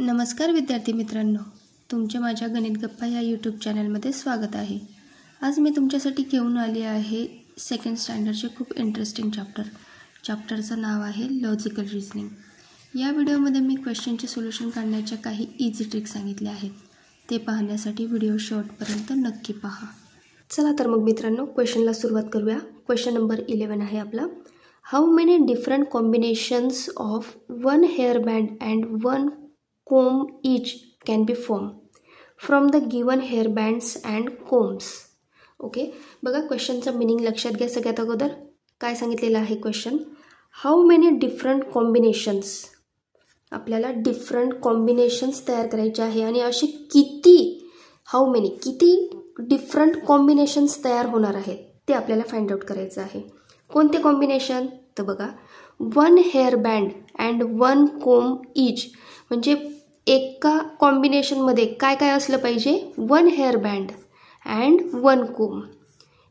नमस्कार विद्यार्थी मित्रांनो, तुमचे माझ्या गणित गप्पा या यूट्यूब चॅनलमध्ये स्वागत आहे। आज मी तुमच्यासाठी घेऊन आली आहे सेकंड स्टँडर्डचे खूप इंटरेस्टिंग चॅप्टरचं नाव आहे लॉजिकल रिझनिंग। या व्हिडिओमध्ये मी क्वेश्चनचे सोल्युशन काढण्याच्या काही इझी ट्रिक्स सांगितल्या आहेत। ते पाहण्यासाठी व्हिडिओ शेवटपर्यंत नक्की पहा। चला तर मग मित्रांनो, क्वेश्चनला सुरुवात करूया। क्वेश्चन नंबर 11 आहे आपला। How many different combinations of one hair band and one comb each can be formed from the given hair bands and combs. Okay, बघा क्वेश्चनचा मीनिंग लक्षात घ्या। सगळ्यात अगोदर काय सांगितलेलं आहे question, how many different combinations, आपल्याला डिफरंट कॉम्बिनेशन्स तयार करायचे आहे आणि असे किती, हाऊ मेनी किती डिफरंट कॉम्बिनेशन्स तयार होणार आहेत ते आपल्याला फाइंड आउट करायचं आहे। कोणते कॉम्बिनेशन, तर बघा one hair band and one comb each, म्हणजे एका कॉम्बिनेशनमध्ये काय काय असलं पाहिजे, one hair band and one comb,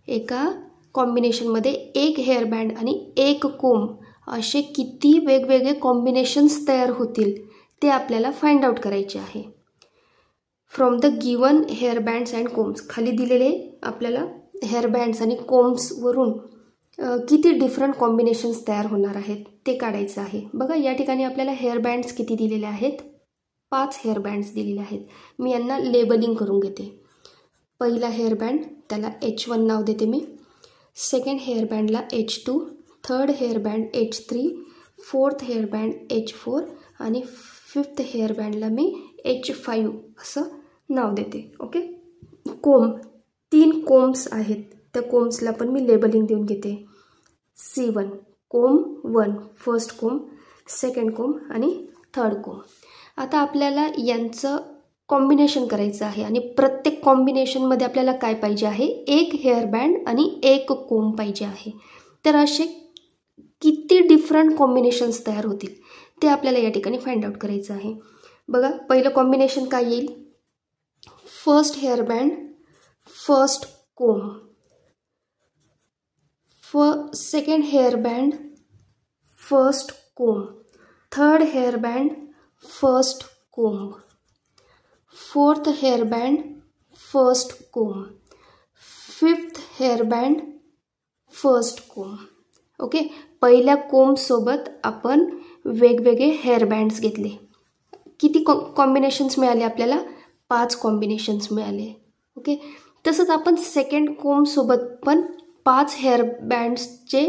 एका कॉम्बिनेशनमध्ये एक हेअर बँड आणि एक कोम्ब, असे किती वेगवेगळे कॉम्बिनेशन्स तयार होतील ते आपल्याला फाइंड आउट करायचे आहे। From the given hair bands and combs, खाली दिलेले आपल्याला हेअर बँड्स आणि कोम्ब्सवरून किती डिफरंट कॉम्बिनेशन्स तयार होणार आहेत ते काढायचं आहे। बघा या ठिकाणी आपल्याला हेअर बँड्स किती दिलेले आहेत, 5 हेअर बँड्स दिलेले आहेत। मी यांना लेबलिंग करून घेते। पहिला हेअर बँड त्याला H1 नाव देते मी, सेकंड हेअर बँडला H2, third hair band H3, fourth hair band H4 आणि फिफ्थ हेअर बँडला मी H5 असं नाव देते। ओके, कोम्ब 3 कोम्ब्स आहेत, त्या कोम्ब्सला पण मी लेबलिंग देऊन घेते। C1 comb 1, first comb, second comb आणि थर्ड कोम्ब। आता आपल्याला यांचं कॉम्बिनेशन करायचं आहे आणि प्रत्येक कॉम्बिनेशनमध्ये आपल्याला काय पाहिजे आहे, एक हेअर बँड आणि एक कोम्ब पाहिजे आहे। तर असे किती डिफरंट कॉम्बिनेशन्स तयार होतील ते आपल्याला या ठिकाणी फाइंड आउट करायचं आहे। बघा पहिलं कॉम्बिनेशन काय येईल, first hair band first comb, second hair band first comb, third hair band first comb, fourth hair band first comb, fifth hair band first comb. Okay, पहिल्या कोम्ब सोबत आपण वेगवेगळे हेअर बँड्स घेतले। किती कॉम्बिनेशन्स मिळाले आपल्याला, 5 कॉम्बिनेशन्स मिळाले। Okay, तसंच आपण सेकंड कोम्ब सोबत पण 5 हेअर बँड्सचे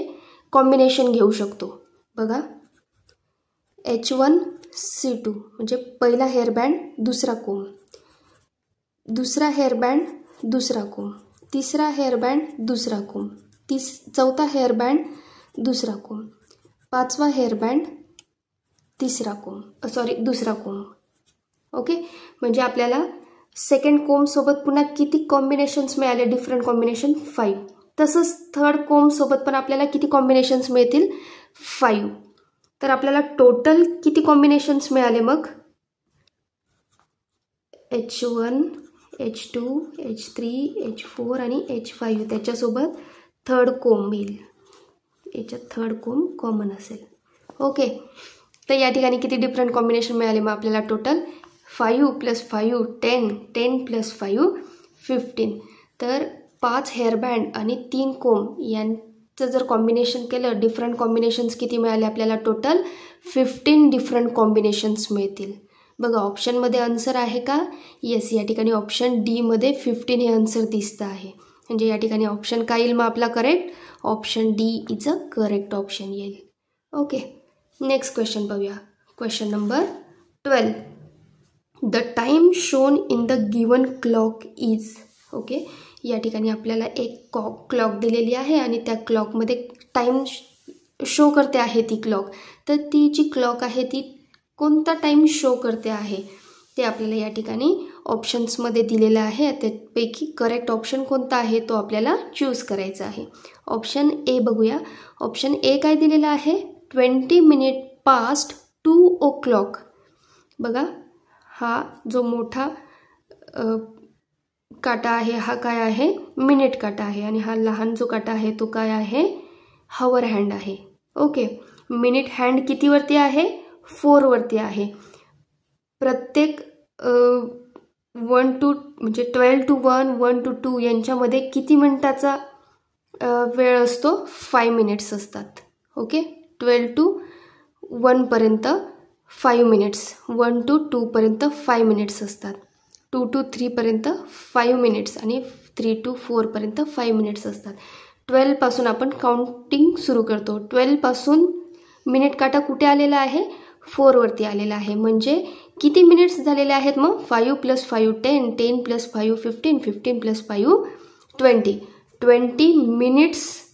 कॉम्बिनेशन घेऊ शकतो। बघा H1 C2 म्हणजे पहिला हेअर बँड दुसरा कोम्ब, दुसरा हेअर बँड दुसरा कोम्ब, तिसरा हेअर बँड दुसरा कोम्ब, चौथा हेअर बँड दुसरा कोम्ब, पाचवा हेअर बँड दुसरा कोम्ब। ओके, म्हणजे आपल्याला सेकंड कोम्ब सोबत पुन्हा किती कॉम्बिनेशन्स मिळाले, डिफरंट कॉम्बिनेशन 5। तसंच थर्ड कोम्ब सोबत पण आपल्याला किती कॉम्बिनेशन्स मिळतील, 5। तर आपल्याला टोटल किती कॉम्बिनेशन्स मिळाले, मग H1, H2, H3, H4 आणि H5, त्याच्यासोबत थर्ड कोम्ब येईल, याच्यात थर्ड कोम्ब कॉमन असेल। ओके, तर या ठिकाणी किती डिफरंट कॉम्बिनेशन मिळाले मग आपल्याला, टोटल 5 + 5 10, 10 + 5 15। तर 5 हेअर बँड आणि 3 कोम्ब यांचं जर कॉम्बिनेशन केलं, डिफरंट कॉम्बिनेशन्स किती मिळाले आपल्याला, टोटल 15 डिफरंट कॉम्बिनेशन्स मिळतील। बघा ऑप्शनमध्ये आन्सर आहे का, येस, या ठिकाणी ऑप्शन डी मध्ये 15 हे आन्सर दिसतं आहे। म्हणजे या ठिकाणी ऑप्शन काय येईल मग आपला correct, option D is a correct option येईल। ओके, नेक्स्ट क्वेश्चन बघूया। Question number 12, the time shown in the given clock is. Okay, या ठिकाणी आपल्याला एक क्लॉक दिलेली आहे आणि त्या क्लॉकमध्ये टाइम शो करते आहे ती क्लॉक। तर ती जी क्लॉक आहे ती कोणता टाइम शो करते आहे ते आपल्याला या ठिकाणी ऑप्शन्समध्ये दिलेलं आहे। त्यापैकी करेक्ट ऑप्शन कोणता आहे तो आपल्याला चूज करायचा आहे। ऑप्शन ए बघूया। ऑप्शन ए काय दिलेलं आहे, 20 minutes past 2 o'clock। बघा हा जो मोठा काटा आहे हा काय आहे, मिनिट काटा आहे, आणि हा लहान जो काटा आहे तो काय आहे, हवर हँड आहे। ओके, मिनिट हँड कितीवरती आहे, 4 वरती आहे। प्रत्येक 1 to म्हणजे 12 to 1, 1 to 2 यांच्यामध्ये किती मिनिटाचा वेळ असतो? 5 मिनिट्स असतात. ओके, 12 to 1 पर्यंत 5 मिनिट्स, 1 to 2 पर्यंत 5 मिनिट्स असतात, 2 to 3 पर्यंत 5 मिनिट्स आणि 3 to 4 पर्यंत 5 मिनिट्स असतात. 12 पासून आपण काउंटिंग सुरू करतो. 12 पासून मिनिट काटा कुठे आलेला आहे? 4 वरती आलेला आहे. म्हणजे किती मिनिट्स झालेले आहेत मग? 5 + 5 10, 10 + 5 15, 15 + 5 20, 20 मिनिट्स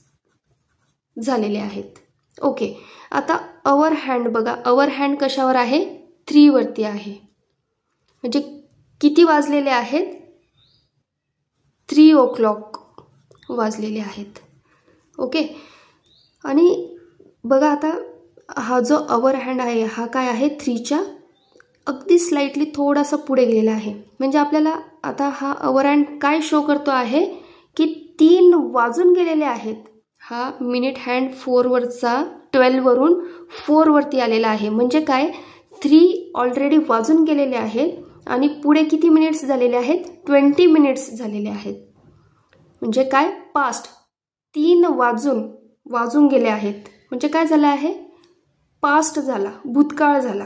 झालेले आहेत. ओके, आता अवर हँड बघा. अवर हँड कशावर आहे? 3 वरती आहे. म्हणजे किती वाजलेले आहेत? 3 o'clock वाजलेले आहेत. ओके, आणि बघा आता हा जो अवर हँड आहे हा काय आहे? 3च्या अगदी स्लाइटली थोडासा पुढे गेलेला आहे. म्हणजे आपल्याला आता हा अवर हँड काय शो करतो आहे की 3 वाजून गेलेले आहेत. हा मिनिट हँड 4 वरचा 12 वरून 4 वरती आलेला आहे. म्हणजे काय? 3 ऑलरेडी वाजून गेलेले आहेत आणि पुढे किती मिनिट्स झालेले आहेत? 20 मिनिट्स झालेले आहेत. म्हणजे काय? पास्ट. 3 वाजून गेले आहेत. म्हणजे काय झालं आहे? पास्ट झाला, भूतकाळ झाला.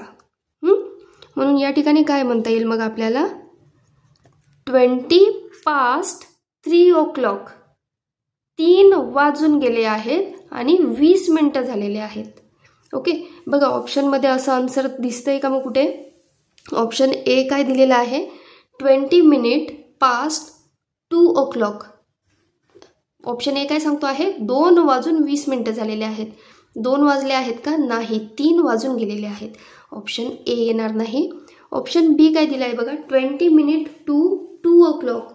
म्हणून या ठिकाणी काय म्हणता येईल मग आपल्याला? 20 past 3 o'clock. 3 वाजून गेले आहेत आणि 20 मिनिटं झालेले आहेत. ओके, बघा ऑप्शनमध्ये असं आन्सर दिसतंय का मग कुठे? ऑप्शन ए काय दिलेला आहे? 20 minutes past 2 o'clock. Option A काय सांगतो आहे? 2 वाजून 20 मिनिटं झालेले आहेत. 2 वाजले आहेत का? नाही, 3 वाजून गेलेले आहेत. ऑप्शन ए येणार नाही. ऑप्शन बी काय दिलं आहे बघा? 20 minutes to 2 o'clock.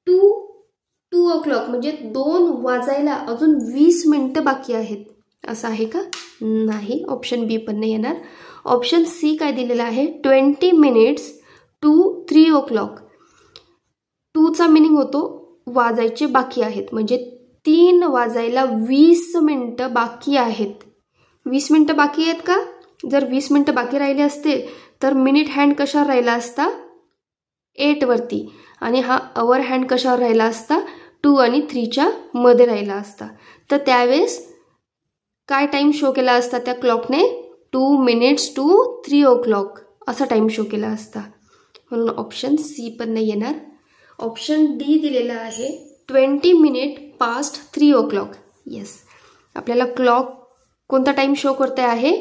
2 o'clock म्हणजे 2 वाजायला अजून 20 मिनिटं बाकी आहेत. असं आहे का? नाही, ऑप्शन बी पण नाही येणार. ऑप्शन सी काय दिलेलं आहे? 20 minutes to 3 o'clock. 2चा मिनिंग होतो वाजायचे बाकी आहेत. म्हणजे 3 वाजायला 20 मिनिटं बाकी आहेत. 20 मिनिटं बाकी आहेत का? जर 20 मिनिटं बाकी राहिले असते तर मिनिट हँड कशावर राहिला असता? 8 वरती. आणि हा अवर हँड कशावर राहिला असता? 2 आणि 3च्या मध्ये राहिला असता. तर त्यावेळेस काय टाइम शो केला असता त्या क्लॉकने? 2 minutes to 3 o'clock असा टाइम शो केला असता. म्हणून ऑप्शन सी पण नाही येणार. ऑप्शन डी दिलेला आहे 20 minutes past 3 o'clock. येस, आपल्याला क्लॉक कोणता टाइम शो करते आहे?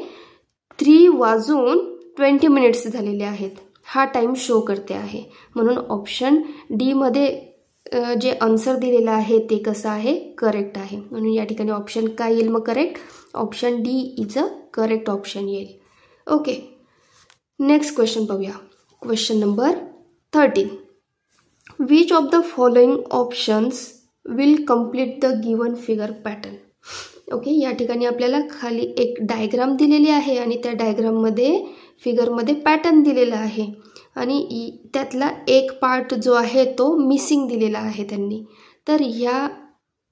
3 वाजून 20 मिनिट्स झालेले आहेत. हा टाइम शो करते आहे. म्हणून ऑप्शन डी मध्ये जे आन्सर दिलेलं आहे ते कसं आहे? करेक्ट आहे. म्हणून या ठिकाणी ऑप्शन काय येईल मग correct? Option D is a correct option येईल. ओके, नेक्स्ट क्वेश्चन पाहूया. Question number 13. Which of the following options will complete the given figure pattern? Okay, या ठिकाणी आपल्याला खाली एक डायग्राम दिलेली आहे आणि त्या डायग्राममध्ये फिगरमध्ये पॅटर्न दिलेला आहे आणि त्यातला एक पार्ट जो आहे तो मिसिंग दिलेला आहे त्यांनी. तर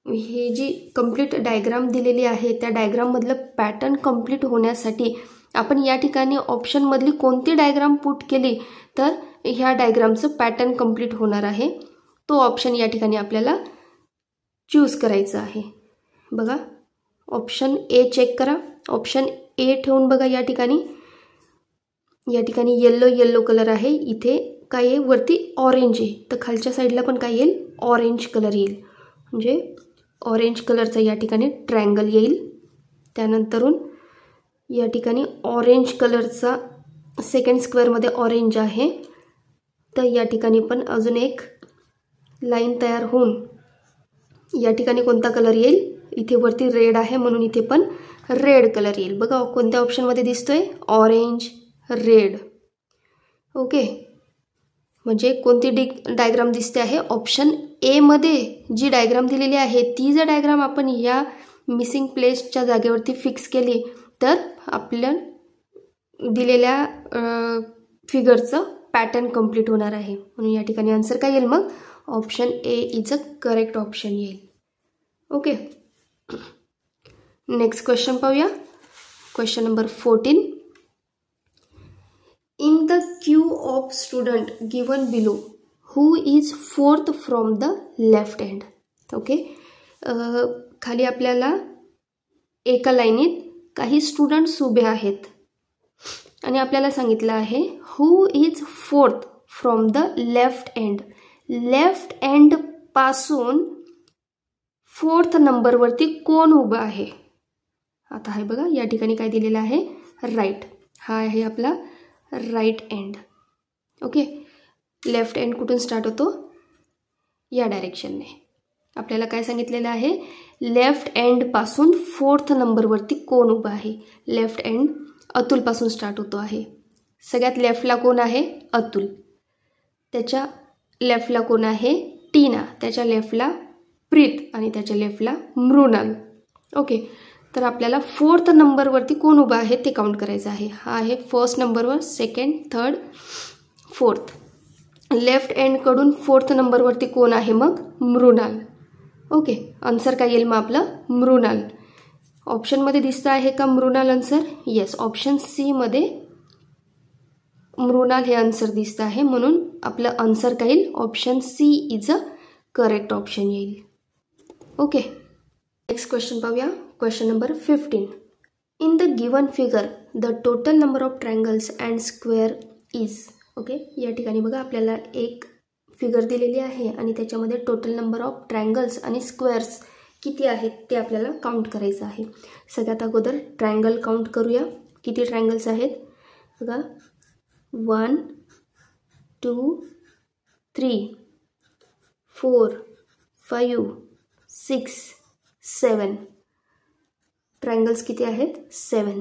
ही जी कंप्लीट डायग्राम दिलेली आहे त्या डायग्राममधलं पॅटर्न कंप्लीट होण्यासाठी आपण या ठिकाणी ऑप्शनमधली कोणती डायग्राम पुट केली तर ह्या डायग्रामचं पॅटर्न कंप्लीट होणार आहे. तो ऑप्शन या ठिकाणी आपल्याला चूज करायचा आहे. बघा ऑप्शन ए चेक करा. ऑप्शन ए ठेवून बघा या ठिकाणी येलो कलर आहे. इथे काय आहे? वरती ऑरेंज आहे. तर खालच्या साईडला पण काय येईल? ऑरेंज कलर येईल. म्हणजे ऑरेंज कलरचा या ठिकाणी ट्रायंगल येईल. त्यानंतरून या ठिकाणी ऑरेंज कलरचा सेकंड स्क्वेअरमध्ये ऑरेंज आहे. तर या ठिकाणी पण अजून एक लाईन तयार होऊन या ठिकाणी कोणता कलर येईल? इथे वरती रेड आहे म्हणून इथे पण रेड कलर येईल. बघा कोणत्या ऑप्शनमध्ये दिसतोय? Orange, red. ओके, म्हणजे कोणती डायग्राम दिसते आहे? ऑप्शन ए मध्ये जी डायग्राम दिलेली आहे ती जर डायग्राम आपण या मिसिंग प्लेसच्या जागेवरती फिक्स केली तर आपल्या दिलेल्या फिगरचं पॅटर्न कंप्लीट होणार आहे. म्हणून या ठिकाणी आन्सर काय येईल मग? Option A is a correct option येईल. ओके, नेक्स्ट क्वेश्चन पाहूया. Question number 14. In the of student given below who is fourth from the left hand. Okay, खाली आपल्याला एका लाईनीत काही स्टुडंट्स उभे आहेत आणि आपल्याला सांगितलं आहे who is fourth from the left end. Left end पासून फोर्थ नंबरवरती कोण उभं आहे. आता आहे बघा, या ठिकाणी काय दिलेलं आहे, राईट. हा आहे आपला right end. Okay, left end कुठून स्टार्ट होतो, या डायरेक्शनने. आपल्याला काय सांगितलेलं आहे, लेफ्ट एंड पासून फोर्थ नंबरवरती कोण उभं आहे. लेफ्ट एंड अतुलपासून स्टार्ट होतो आहे. सगळ्यात लेफ्टला कोण आहे, अतुल. त्याच्या लेफ्टला कोण आहे, टीना. त्याच्या लेफ्टला प्रीत आणि त्याच्या लेफ्टला मृणाल. ओके, तर आपल्याला फोर्थ नंबरवरती कोण उभं आहे ते काउंट करायचं आहे. हा आहे फर्स्ट नंबरवर, सेकंड, थर्ड, फोर्थ. लेफ्ट एंडकडून फोर्थ नंबरवरती कोण आहे मग, मृणाल. ओके, आन्सर काय येईल मग आपलं, मृणाल. ऑप्शनमध्ये दिसतं आहे का Mrinal answer. Yes, option C मध्ये मृणाल हे आन्सर दिसतं आहे, म्हणून आपलं आन्सर काय येईल, option C is a correct option येईल. ओके, नेक्स्ट क्वेश्चन पाहूया. Question number 15. In the given figure the total number of triangles and square is. Okay, या ठिकाणी बघा आपल्याला एक फिगर दिलेली आहे आणि त्याच्यामध्ये टोटल नंबर ऑफ ट्रायंगल्स आणि स्क्वेअर्स किती आहेत ते आपल्याला काउंट करायचं आहे. सगळ्यात अगोदर ट्रायंगल काउंट करूया. किती ट्रायंगल्स आहेत बघा, 1 2 3 4 5 6 7. ट्रायंगल्स किती आहेत, 7.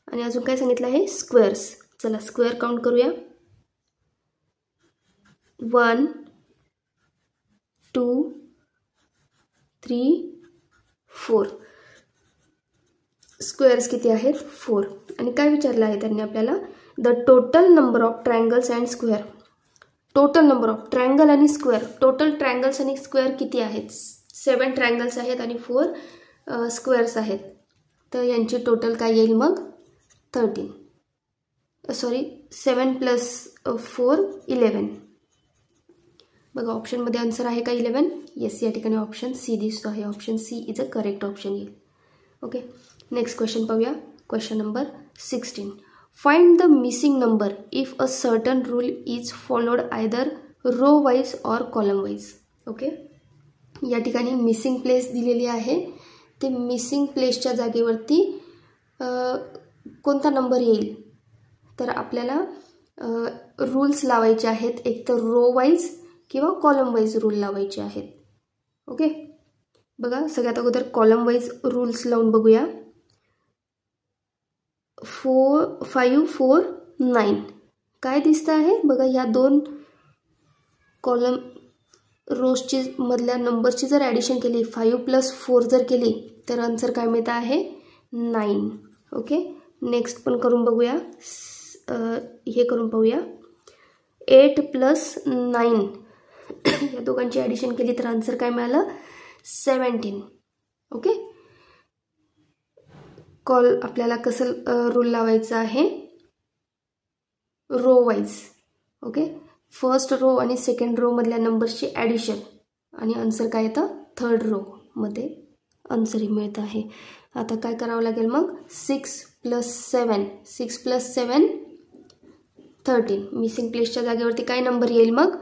आणि अजून काय सांगितलं आहे, स्क्वेअर्स. चला स्क्वेअर काउंट करूया. 1 2 3 4. स्क्वेअर्स किती आहेत, 4. आणि काय विचारलं आहे त्यांनी आपल्याला, the total number of triangles and square. Total number of triangle आणि स्क्वेअर, टोटल ट्रायंगल्स आणि स्क्वेअर किती आहेत, 7 ट्रायंगल्स आहेत आणि 4 स्क्वेअर्स आहेत. तर यांची टोटल काय येईल मग, 13. 7 प्लस 4 11. बघा ऑप्शनमध्ये आन्सर आहे का 11. येस, या ठिकाणी ऑप्शन सी दिसतो आहे. Option C is a correct option येईल. ओके, नेक्स्ट क्वेश्चन पाहूया. Question number 16. Find the missing number if a certain rule is followed either row wise or column wise. Okay, या ठिकाणी missing place दिलेली आहे. ते missing प्लेसच्या जागेवरती कोणता नंबर येईल, तर आपल्याला रूल्स लावायचे आहेत. एक तर रो वाईज किंवा कॉलम वाईज रूल लावायचे आहेत. ओके, बघा सगळ्यात अगोदर कॉलम वाईज रूल्स लावून बघूया. 5 4 9 काय दिसतं आहे बघा, या दोन कॉलम रोजची मधल्या नंबरची जर ॲडिशन केली, 5 प्लस 4 जर केली तर आन्सर काय मिळत आहे, 9. ओके, नेक्स्ट पण करून बघूया. हे करून पाहूया. 8 प्लस 9 या दोघांची ॲडिशन केली तर आन्सर काय मिळालं, 17. ओके, कॉल आपल्याला कसं रूल लावायचं आहे, row wise. Okay, first row आणि सेकंड रो मधल्या नंबर्सची ॲडिशन आणि आन्सर काय येतं, थर्ड रो मध्ये आन्सर मिळत आहे. आता काय करावं लागेल मग, 6 प्लस 7 6 प्लस 7 13. मिसिंग प्लेसच्या जागेवरती काय नंबर येईल मग,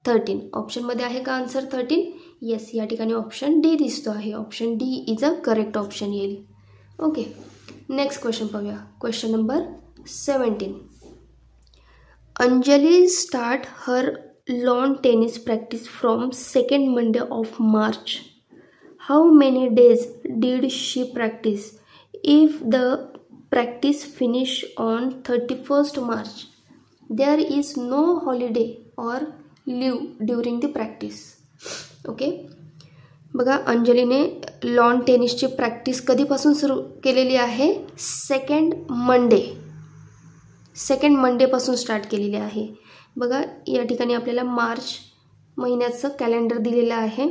13. ऑप्शनमध्ये आहे का आन्सर 13. येस, या ठिकाणी ऑप्शन डी दिसतो आहे. Option D is a correct option येईल. ओके, नेक्स्ट क्वेश्चन पाहूया. Question number 17. Anjali start her lawn tennis practice from second Monday of March. How many days did she practice if the practice finish on 31st March? There is no holiday or leave during the practice. Okay, बघा अंजलीने lawn टेनिसची practice कधीपासून सुरू केलेली आहे, second मंडेपासून start केलेली आहे. बघा या ठिकाणी आपल्याला मार्च महिन्याचं कॅलेंडर दिलेलं आहे.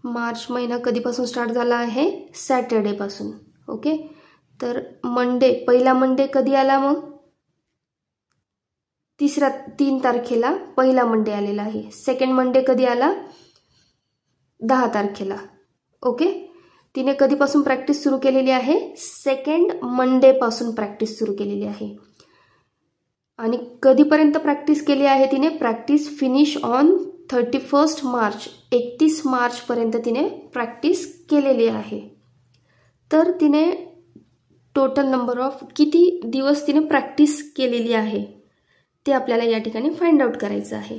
मार्च महिना कधीपासून स्टार्ट झाला आहे, सॅटर्डेपासून. ओके, तर मंडे, पहिला मंडे कधी आला मग, 3 तारखेला पहिला मंडे आलेला आहे. सेकंड मंडे कधी आला? 10 तारखेला. ओके, तिने कधीपासून प्रॅक्टिस सुरू केलेली आहे? सेकंड मंडे पासून प्रॅक्टिस सुरू केलेली आहे. आणि कधीपर्यंत प्रॅक्टिस केली आहे तिने? Practice finish on 31 March, 31 March पर्यंत तिने प्रॅक्टिस केलेली आहे. तर तिने टोटल नंबर ऑफ किती दिवस तिने प्रॅक्टिस केलेली आहे ते आपल्याला या ठिकाणी फाइंड आउट करायचं आहे.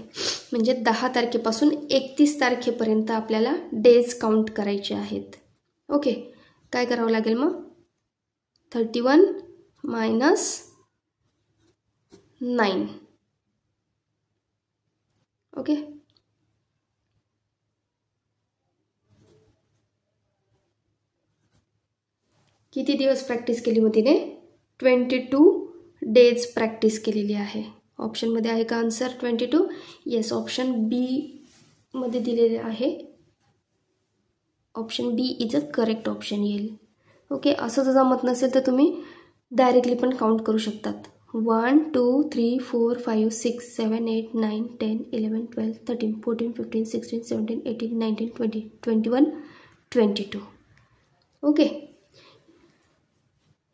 म्हणजे 10 तारखेपासून 31 तारखेपर्यंत आपल्याला डेज काउंट करायचे आहेत. ओके, काय करावं लागेल मग? 31 मायनस 9. ओके, किती दिवस प्रॅक्टिस केली मग तिने? 22 डेज प्रॅक्टिस केलेली आहे. ऑप्शनमध्ये आहे का आन्सर 22? येस, ऑप्शन बी मध्ये दिलेले आहे. Option B is a correct option येईल. ओके, असं जर जमत नसेल तर तुम्ही डायरेक्टली पण काउंट करू शकतात. 1 2 3 4 5 6 7 8 9 10 11 12 13 14 15 16 17 18 19 20 21 22. ओके,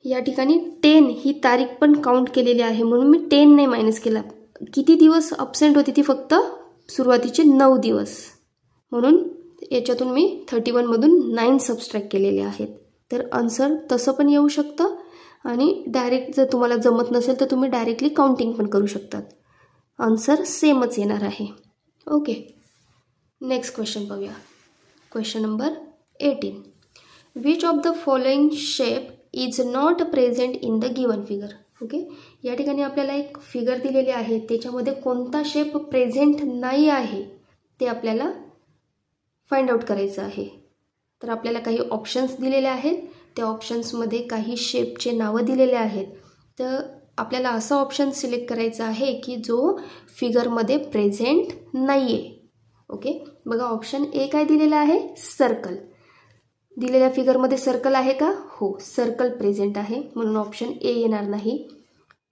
या ठिकाणी 10 ही तारीख पण काउंट केलेली आहे म्हणून मी 10 नाही मायनस केला. किती दिवस अब्सेंट होती ती? फक्त सुरुवातीचे 9 दिवस. म्हणून याच्यातून मी 31 मधून 9 सबस्ट्रॅक्ट केलेले आहेत. तर आन्सर तसं पण येऊ शकतं आणि डायरेक्ट जर तुम्हाला जमत नसेल तर तुम्ही डायरेक्टली काउंटिंग पण करू शकतात. आन्सर सेमच येणार आहे. ओके, नेक्स्ट क्वेश्चन पाहूया. Question number 18. Which of the following shape is not present in the given figure? Okay, या ठिकाणी आपल्याला एक फिगर दिलेली आहे, त्याच्यामध्ये कोणता शेप प्रेझेंट नाही आहे ते आपल्याला फाइंड आउट करायचं आहे. तर आपल्याला काही ऑप्शन्स दिलेले आहेत, त्या ऑप्शन्समध्ये काही शेपचे नावं दिलेले आहेत. तर आपल्याला असा ऑप्शन सिलेक्ट करायचा आहे की जो फिगरमध्ये प्रेझेंट नाही आहे. ओके, बघा ऑप्शन ए काय दिलेला आहे? सर्कल. दिलेल्या फिगरमध्ये सर्कल आहे का? हो, सर्कल प्रेझेंट आहे म्हणून ऑप्शन ए येणार नाही.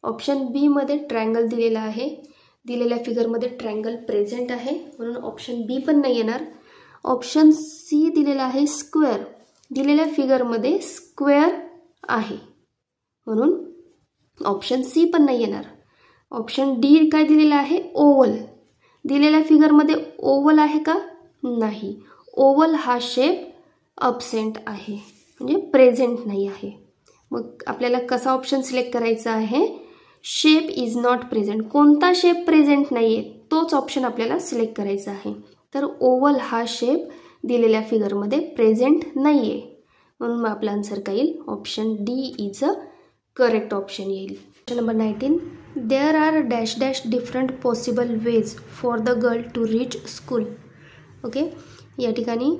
ऑप्शन बी मध्ये ट्रायंगल दिलेला आहे, दिलेल्या फिगरमध्ये ट्रायंगल प्रेझेंट आहे म्हणून ऑप्शन बी पण नाही येणार. ऑप्शन सी दिलेला आहे स्क्वेअर, दिलेल्या फिगरमध्ये स्क्वेअर आहे म्हणून ऑप्शन सी पण नाही येणार. ऑप्शन डी काय दिलेला आहे? ओव्हल. दिलेल्या फिगरमध्ये ओव्हल आहे का? नाही, ओव्हल हा शेप अब्सेंट आहे म्हणजे प्रेझेंट नाही आहे. मग आपल्याला कसा ऑप्शन सिलेक्ट करायचा आहे? Shape is not present. कोणता शेप प्रेझेंट नाही आहे तोच ऑप्शन आपल्याला सिलेक्ट करायचा आहे. तर ओव्हल हा शेप दिलेल्या फिगरमध्ये प्रेझेंट नाही आहे म्हणून मग आपला आन्सर काय येईल? Option D is a correct option येईल. Question number 19. There are dash dash different possible ways for the girl to reach school. Okay, या ठिकाणी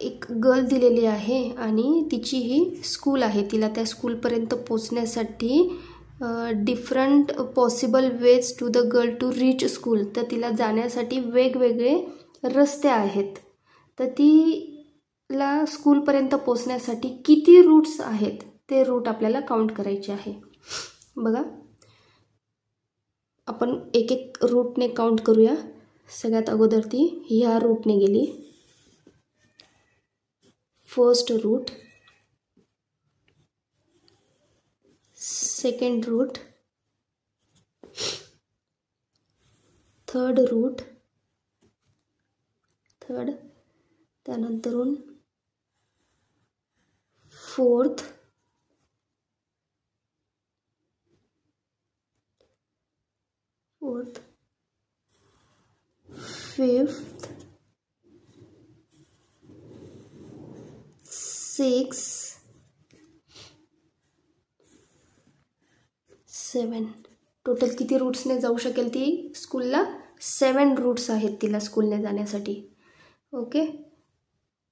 एक गर्ल दिलेली आहे आणि तिची ही स्कूल आहे. तिला त्या स्कूलपर्यंत पोचण्यासाठी different possible ways to the girl to reach school. तर तिला जाण्यासाठी वेगवेगळे रस्ते आहेत. तर तिला स्कूलपर्यंत पोचण्यासाठी किती रूट्स आहेत ते रूट आपल्याला काउंट करायचे आहे. बघा, आपण एक एक रूटने काउंट करूया. सगळ्यात अगोदर ती ह्या रूटने गेली. First route, second route, third route, त्यानंतरून फोर्थ, फिफ्थ, 6, 7. टोटल किती रूट्सने जाऊ शकेल ती स्कूलला? 7 रूट्स आहेत तिला स्कूलने जाण्यासाठी. ओके,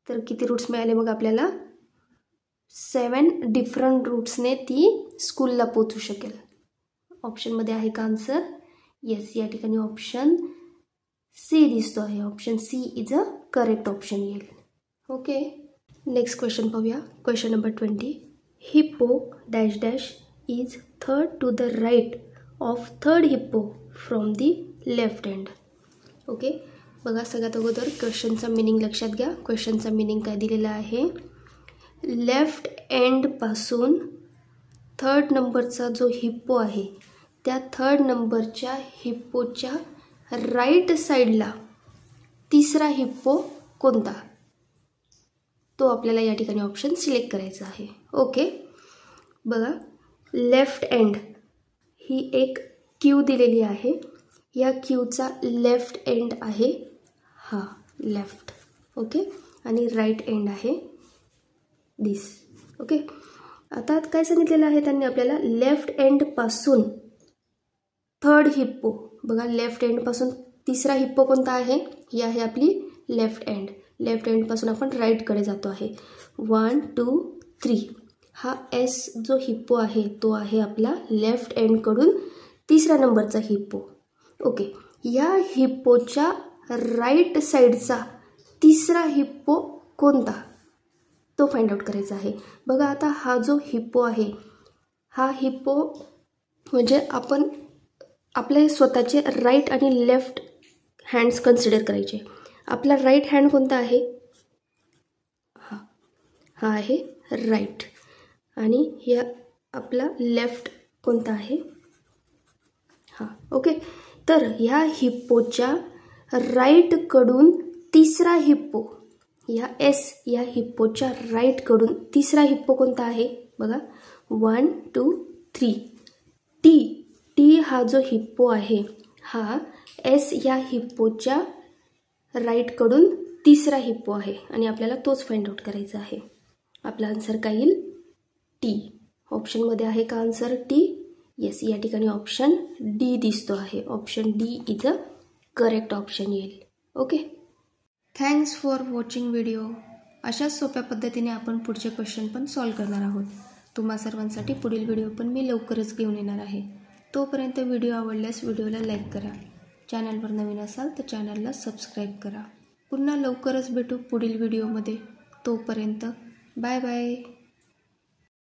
तर किती रूट्स मिळाले मग आपल्याला? 7 डिफरंट रूट्सने ती स्कूलला पोचू शकेल. ऑप्शनमध्ये आहे का आन्सर? येस, या ठिकाणी ऑप्शन सी दिसतो आहे. Option C is a correct option येईल. ओके, नेक्स्ट क्वेश्चन पाहूया. Question number 20. Hippo dash dash is third to the right of third hippo from the left end. Okay, बघा सगळ्यात अगोदर क्वेश्चनचा meaning लक्षात घ्या. क्वेश्चनचा मिनिंग काय दिलेला आहे, लेफ्ट एंडपासून थर्ड नंबरचा जो हिप्पो आहे त्या थर्ड नंबरच्या हिप्पोच्या राईट साईडला तिसरा हिप्पो कोणता, तो आपल्याला या ठिकाणी ऑप्शन सिलेक्ट करायचा आहे. ओके, बघा लेफ्ट एंड ही एक क्यू दिलेली आहे. या क्यूचा लेफ्ट एंड आहे हा लेफ्ट. ओके, आणि राईट एंड आहे दिस. ओके, आता काय सांगितलेलं आहे त्यांनी आपल्याला, लेफ्ट एंडपासून थर्ड हिप्पो. बघा लेफ्ट एंडपासून तिसरा हिप्पो कोणता आहे, ही आहे आपली लेफ्ट एंड. लेफ्ट एंडपासून आपण राईटकडे जातो आहे. 1 2 3 हा एस जो हिप्पो आहे तो आहे आपला लेफ्ट एंडकडून तिसऱ्या नंबरचा हिप्पो. ओके, या हिप्पोच्या राईट साईडचा तिसरा हिप्पो कोणता, तो फाइंड आउट करायचा आहे. बघा आता हा जो हिप्पो आहे हा हिप्पो म्हणजे आपण आपले स्वतःचे राईट आणि लेफ्ट हँड्स कन्सिडर करायचे. आपला राईट हँड कोणता आहे, हा आहे राईट, आणि या आपला लेफ्ट कोणता आहे, हा. ओके, तर ह्या हिप्पोच्या राईटकडून तिसरा हिप्पो, या एस या हिप्पोच्या राईटकडून तिसरा हिप्पो कोणता आहे, बघा 1 2 3 टी हा जो हिप्पो आहे हा एस या हिप्पोच्या राईटकडून तिसरा हिप्पो आहे आणि आपल्याला तोच फाइंड आउट करायचा आहे. आपला आन्सर काय येईल, टी. ऑप्शनमध्ये आहे का आन्सर टी, येस. या ठिकाणी ऑप्शन डी दिसतो आहे. Option D is a correct option येईल. Okay, thanks for watching video. अशाच सोप्या पद्धतीने आपण पुढचे क्वेश्चन पण सॉल्व करणार आहोत. तुम्हा सर्वांसाठी पुढील व्हिडिओ पण मी लवकरच घेऊन येणार आहे. तोपर्यंत व्हिडिओ आवडल्यास व्हिडिओला लाईक करा. चॅनलवर नवीन असाल तर चॅनलला सबस्क्राईब करा. पुन्हा लवकरच भेटू पुढील व्हिडिओमध्ये. तोपर्यंत बाय बाय.